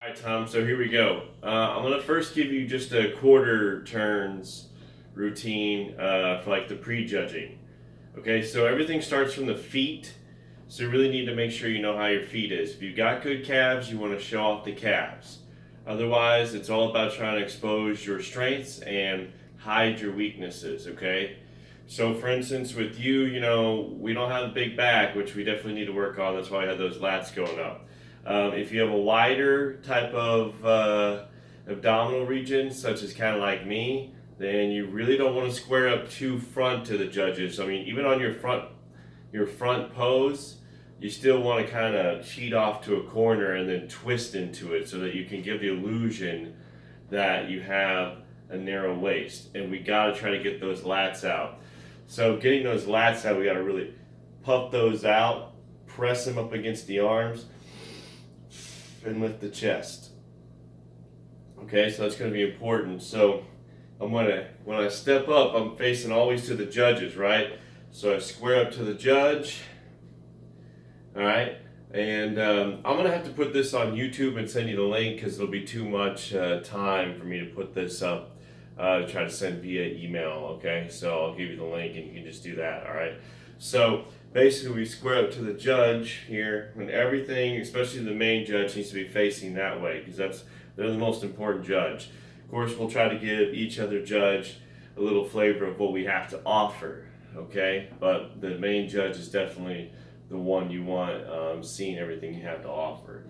All right, Tom, so here we go. I'm going to first give you just a quarter turns routine for like the pre-judging. Okay, so everything starts from the feet. So you really need to make sure you know how your feet is. If you've got good calves, you want to show off the calves. Otherwise, it's all about trying to expose your strengths and hide your weaknesses, okay? So for instance, with you, we don't have a big back, which we definitely need to work on. That's why I had those lats going up. If you have a wider type of abdominal region, such as kind of like me, then you really don't want to square up too front to the judges. I mean, even on your front pose, you still want to kind of cheat off to a corner and then twist into it so that you can give the illusion that you have a narrow waist. And we got to try to get those lats out. So getting those lats out, we got to really puff those out, press them up against the arms, and lift the chest. Okay, so that's going to be important. So when I step up, I'm facing always to the judges, right? So I square up to the judge. All right, and I'm gonna have to put this on YouTube and send you the link because it'll be too much time for me to put this up. Try to send via email. Okay, so I'll give you the link and you can just do that. All right. So basically, we square up to the judge here, and everything, especially the main judge, needs to be facing that way because they're the most important judge. Of course, we'll try to give each other judge a little flavor of what we have to offer. Okay, but the main judge is definitely the one you want seeing everything you have to offer.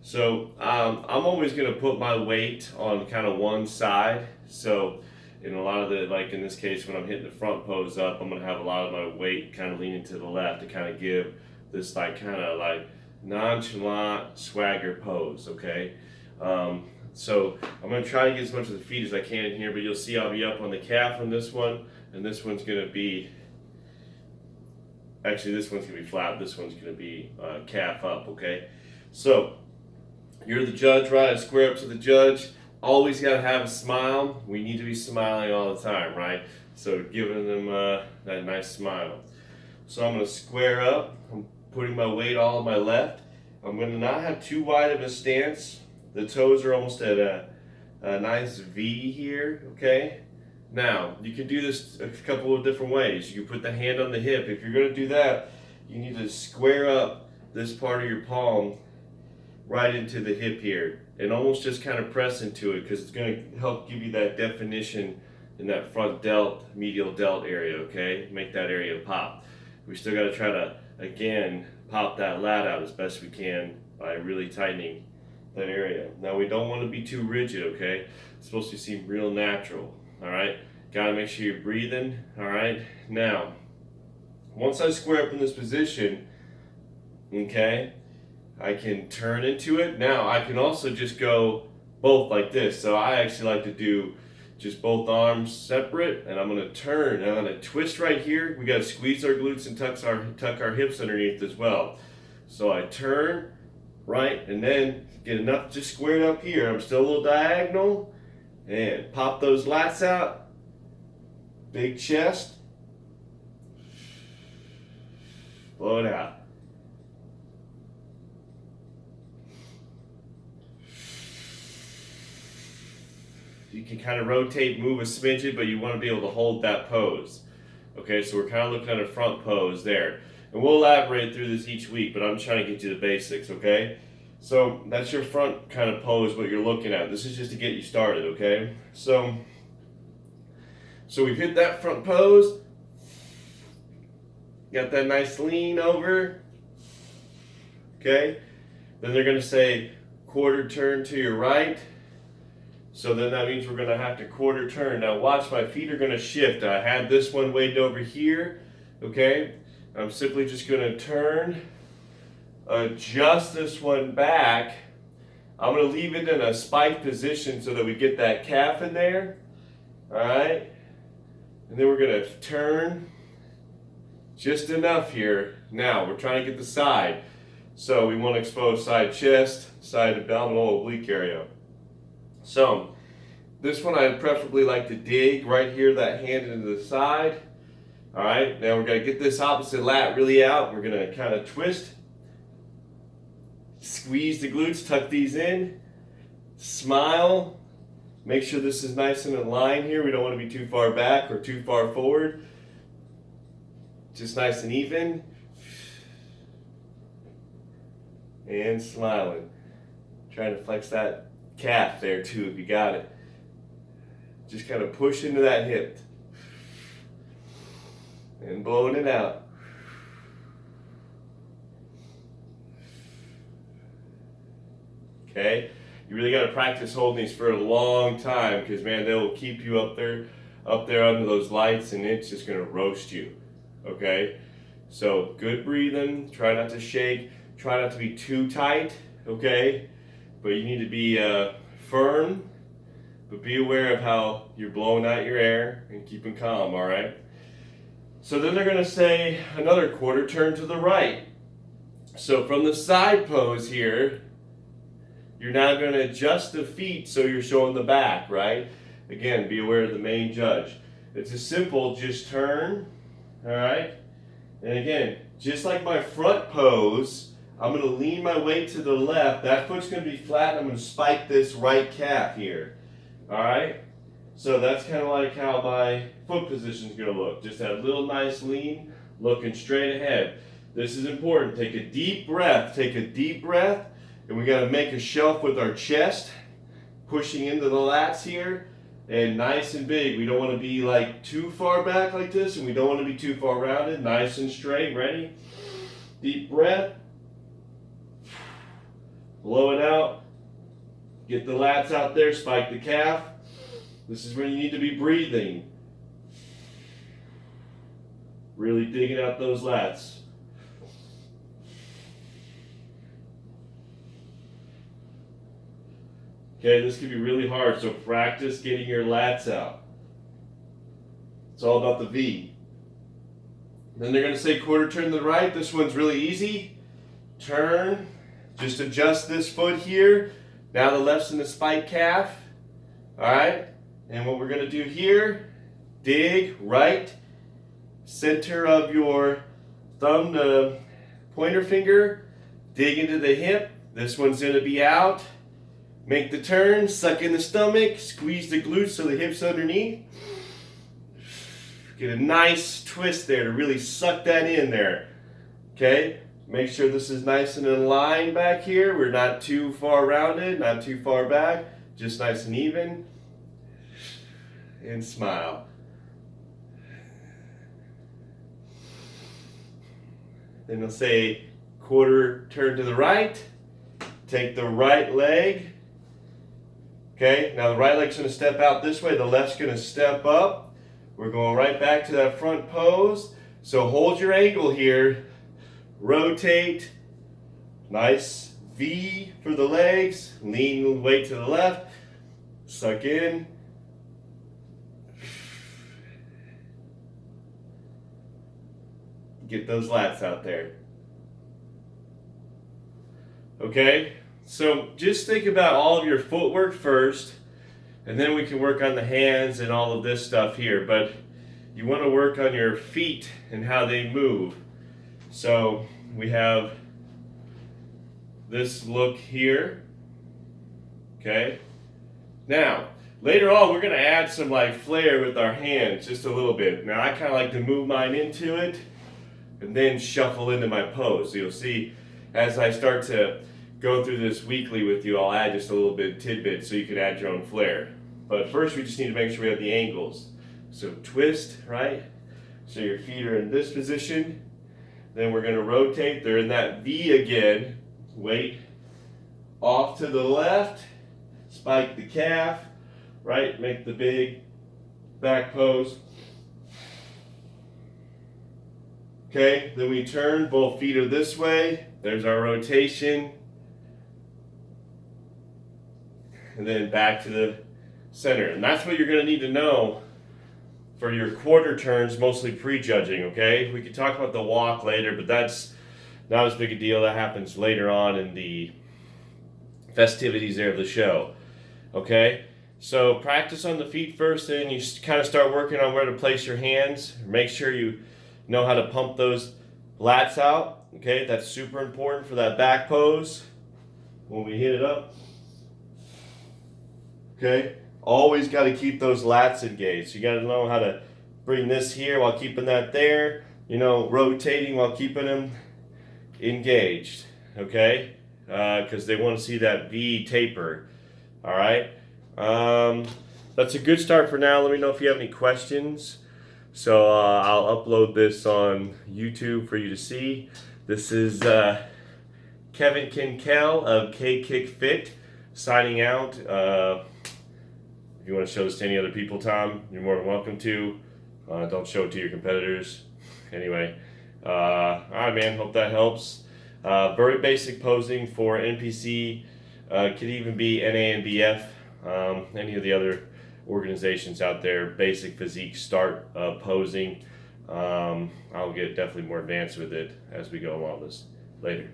So I'm always going to put my weight on kind of one side. So in a lot of like in this case, when I'm hitting the front pose up, I'm going to have a lot of my weight kind of leaning to the left to kind of give this like kind of like nonchalant swagger pose, okay? So I'm going to try to get as much of the feet as I can in here, but you'll see I'll be up on the calf on this one, and this one's going to be actually, this one's going to be flat. This one's going to be calf up, okay? So, you're the judge, right? I square up to the judge. Always got to have a smile. We need to be smiling all the time, right? So, giving them that nice smile. So, I'm going to square up. I'm putting my weight all on my left. I'm going to not have too wide of a stance. The toes are almost at a nice V here, okay? Now, you can do this a couple of different ways. You can put the hand on the hip. If you're going to do that, you need to square up this part of your palm right into the hip here and almost just kind of press into it because it's going to help give you that definition in that front delt, medial delt area, okay? Make that area pop. We still got to try to, again, pop that lat out as best we can by really tightening that area. Now, we don't want to be too rigid, okay? It's supposed to seem real natural. All right, got to make sure you're breathing. All right, now, once I square up in this position, okay, I can turn into it. Now, I can also just go both like this. So I actually like to do just both arms separate, and I'm going to turn, and I'm going to twist right here. We got to squeeze our glutes and tuck our hips underneath as well. So I turn, right, and then get enough just squared up here. I'm still a little diagonal. And pop those lats out. Big chest. Blow it out. You can kind of rotate, move a smidgen, but you want to be able to hold that pose. Okay, so we're kind of looking at a front pose there. And we'll elaborate through this each week, but I'm trying to get you the basics, okay? So that's your front kind of pose, what you're looking at. This is just to get you started, okay? So we've hit that front pose. Got that nice lean over. Okay? Then they're going to say quarter turn to your right. So then that means we're going to have to quarter turn. Now watch, my feet are going to shift. I had this one weighted over here. Okay? I'm simply just going to turn. Adjust this one back. I'm going to leave it in a spike position so that we get that calf in there. All right. And then we're going to turn just enough here. Now we're trying to get the side. So we want to expose side chest, side abdominal, oblique area. So this one I'd preferably like to dig right here, that hand into the side. All right. Now we're going to get this opposite lat really out. We're going to kind of twist. Squeeze the glutes, tuck these in, Smile. Make sure this is nice and in line here. We don't want to be too far back or too far forward. Just nice and even. And smiling. Trying to flex that calf there too if you got it. Just kind of push into that hip. And blowing it out. Okay? You really got to practice holding these for a long time because, man, they will keep you up there under those lights, and it's just going to roast you. Okay? So, good breathing. Try not to shake. Try not to be too tight. Okay? But you need to be firm, but be aware of how you're blowing out your air and keeping calm, all right? So then they're going to say another quarter turn to the right. So from the side pose here, you're now going to adjust the feet so you're showing the back, right? Again, be aware of the main judge. It's a simple, just turn, all right? And again, just like my front pose, I'm going to lean my weight to the left. That foot's going to be flat, and I'm going to spike this right calf here, all right? So that's kind of like how my foot position is going to look. Just that little nice lean, looking straight ahead. This is important. Take a deep breath. Take a deep breath. And we got to make a shelf with our chest, pushing into the lats here, and nice and big. We don't want to be like too far back like this, and we don't want to be too far rounded. Nice and straight. Ready? Deep breath. Blow it out. Get the lats out there. Spike the calf. This is when you need to be breathing. Really digging out those lats. Okay, this can be really hard, so practice getting your lats out. It's all about the V. Then they're going to say quarter turn to the right. This one's really easy. Turn. Just adjust this foot here. Now the left's in the spike calf. All right. And what we're going to do here, dig right, center of your thumb to pointer finger, dig into the hip. This one's going to be out. Make the turn, suck in the stomach, squeeze the glutes so the hips underneath. Get a nice twist there to really suck that in there. Okay? Make sure this is nice and in line back here. We're not too far rounded, not too far back. Just nice and even. And smile. Then they'll say quarter turn to the right. Take the right leg. Okay, now the right leg's going to step out this way, the left's going to step up. We're going right back to that front pose. So hold your angle here, rotate, nice V for the legs, lean weight to the left, suck in. Get those lats out there. Okay? So just think about all of your footwork first, and then we can work on the hands and all of this stuff here. But you want to work on your feet and how they move. So we have this look here. Okay. Now, later on, we're going to add some like flair with our hands just a little bit. Now, I kind of like to move mine into it and then shuffle into my pose. So you'll see as I start to go through this weekly with you, I'll add just a little bit tidbit so you can add your own flair. But first we just need to make sure we have the angles. So twist, right? So your feet are in this position. Then we're going to rotate. They're in that V again. Weight off to the left. Spike the calf, right? Make the big back pose. Okay, then we turn. Both feet are this way. There's our rotation. And then back to the center. And that's what you're going to need to know for your quarter turns, mostly prejudging, okay? We can talk about the walk later, but that's not as big a deal. That happens later on in the festivities there of the show, okay? So practice on the feet first, and you kind of start working on where to place your hands. Make sure you know how to pump those lats out, okay? That's super important for that back pose when we hit it up. Okay? Always got to keep those lats engaged. You got to know how to bring this here while keeping that there. You know, rotating while keeping them engaged. Okay? Because they want to see that V taper. All right? That's a good start for now. Let me know if you have any questions. So I'll upload this on YouTube for you to see. This is Kevin Kinkel of K-Kick Fit signing out. If you want to show this to any other people, Tom, you're more than welcome to. Don't show it to your competitors. Anyway, all right, man. Hope that helps. Very basic posing for NPC. Could even be NANBF. Any of the other organizations out there. Basic physique start posing. I'll get definitely more advanced with it as we go along this later.